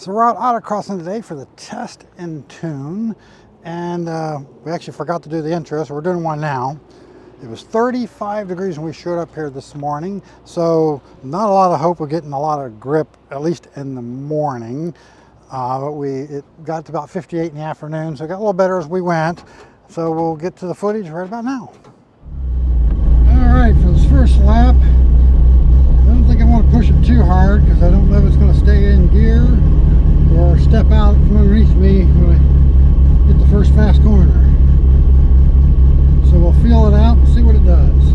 So we're out autocrossing today for the test and tune, and we actually forgot to do the intro, so we're doing one now. It was 35 degrees when we showed up here this morning, so not a lot of hope of getting a lot of grip, at least in the morning. But it got to about 58 in the afternoon, so it got a little better as we went. So we'll get to the footage right about now. All right, for this first lap, I don't think I want to push it too hard because I don't know if it's going to stay in gear or step out from underneath me when I hit the first fast corner. So we'll feel it out and see what it does.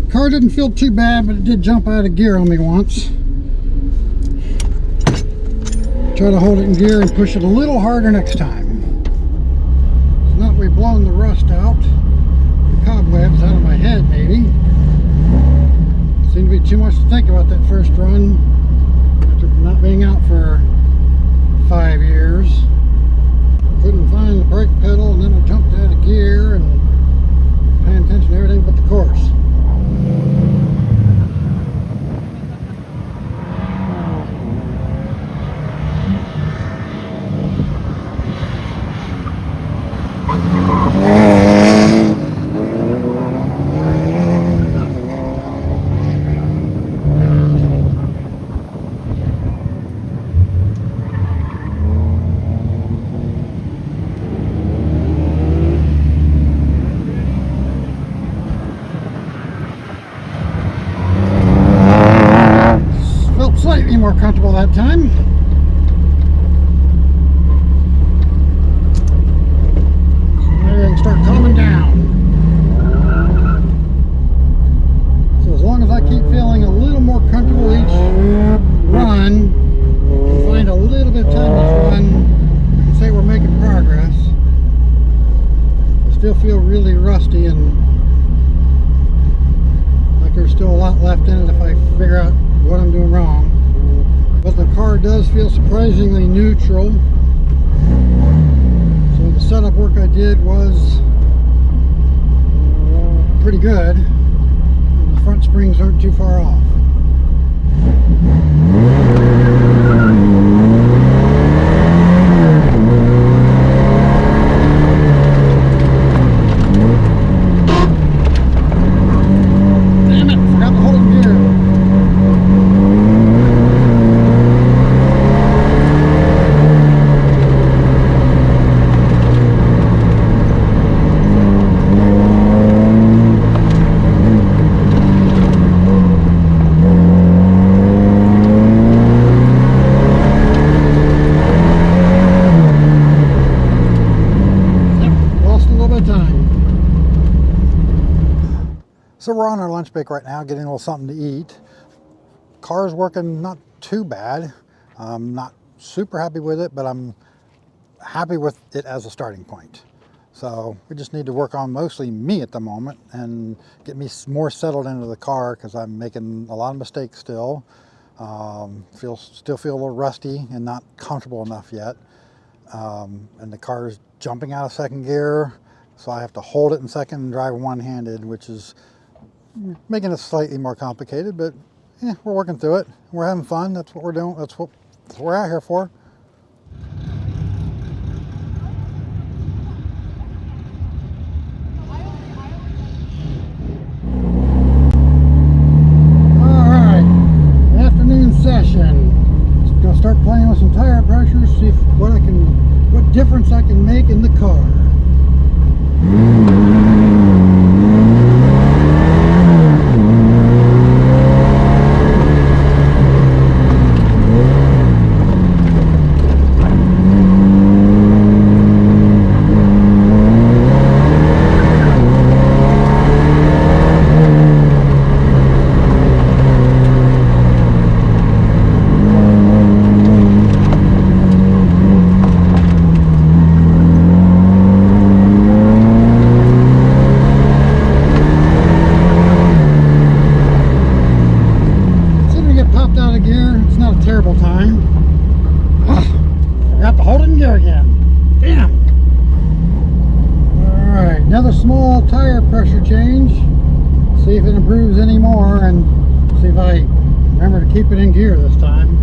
Car didn't feel too bad, but it did jump out of gear on me once. Try to hold it in gear and push it a little harder next time. So now that we've blown the rust out, the cobwebs out of my head maybe. Seemed to be too much to think about that first run after not being out for 5 years. Couldn't find the brake pedal, and then I jumped out of gear and paying attention to everything but the course. Slightly more comfortable that time. So everything start calming down. So as long as I keep feeling a little more comfortable each run, find a little bit of time each run, and say we're making progress. I still feel really rusty and like there's still a lot left in it if I figure out what I'm doing wrong. But the car does feel surprisingly neutral. So the setup work I did was pretty good. And the front springs aren't too far off. Damn it, forgot to hold it in gear. So we're on our lunch break right now, getting a little something to eat. Car's working not too bad. I'm not super happy with it, but I'm happy with it as a starting point. So we just need to work on mostly me at the moment and get me more settled into the car because I'm making a lot of mistakes still. Still feel a little rusty and not comfortable enough yet. And the car's jumping out of second gear, so I have to hold it in second and drive one-handed, which is making it slightly more complicated, but yeah, we're working through it. We're having fun. That's what we're doing. That's what we're out here for. All right, afternoon session. Just gonna start playing with some tire pressure, see what difference I can make in the car. Another small tire pressure change. See if it improves any more, and see if I remember to keep it in gear this time.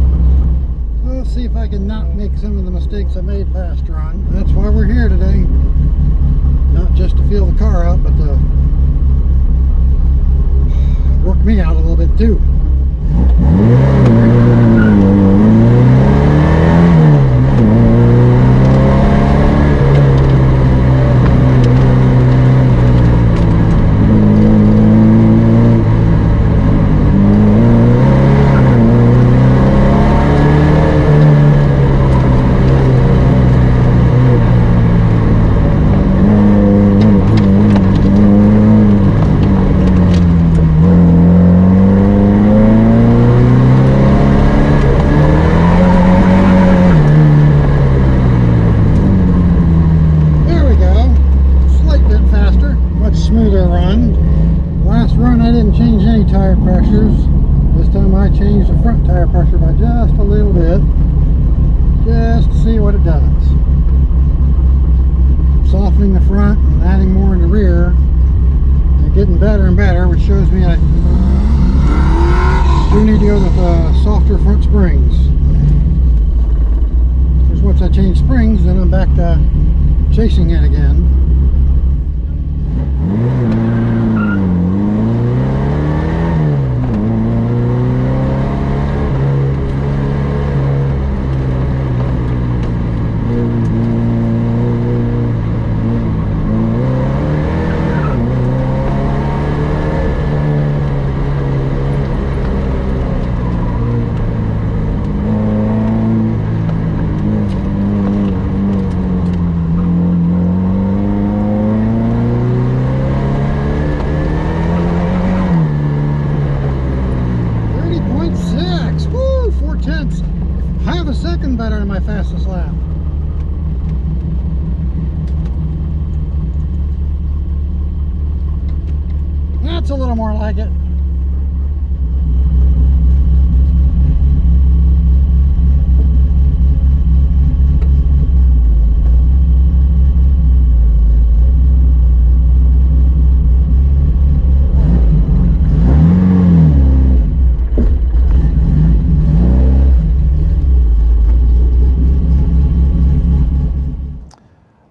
We'll see if I can not make some of the mistakes I made last run. That's why we're here today. Not just to feel the car out, but to work me out a little bit too. Smoother run. Last run I didn't change any tire pressures. This time I changed the front tire pressure by just a little bit, just to see what it does. Softening the front and adding more in the rear, and getting better and better, which shows me I do need to go with softer front springs. Because once I change springs, then I'm back to chasing it again. Half a second better than my fastest lap. That's a little more like it.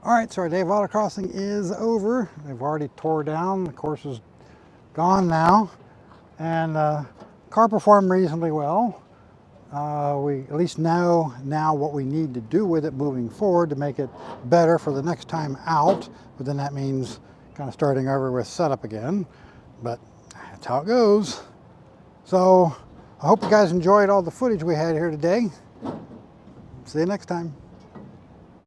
Alright, so our day of autocrossing is over. They've already tore down. The course is gone now. And car performed reasonably well. We at least know now what we need to do with it moving forward to make it better for the next time out. But then that means kind of starting over with setup again. But that's how it goes. So I hope you guys enjoyed all the footage we had here today. See you next time.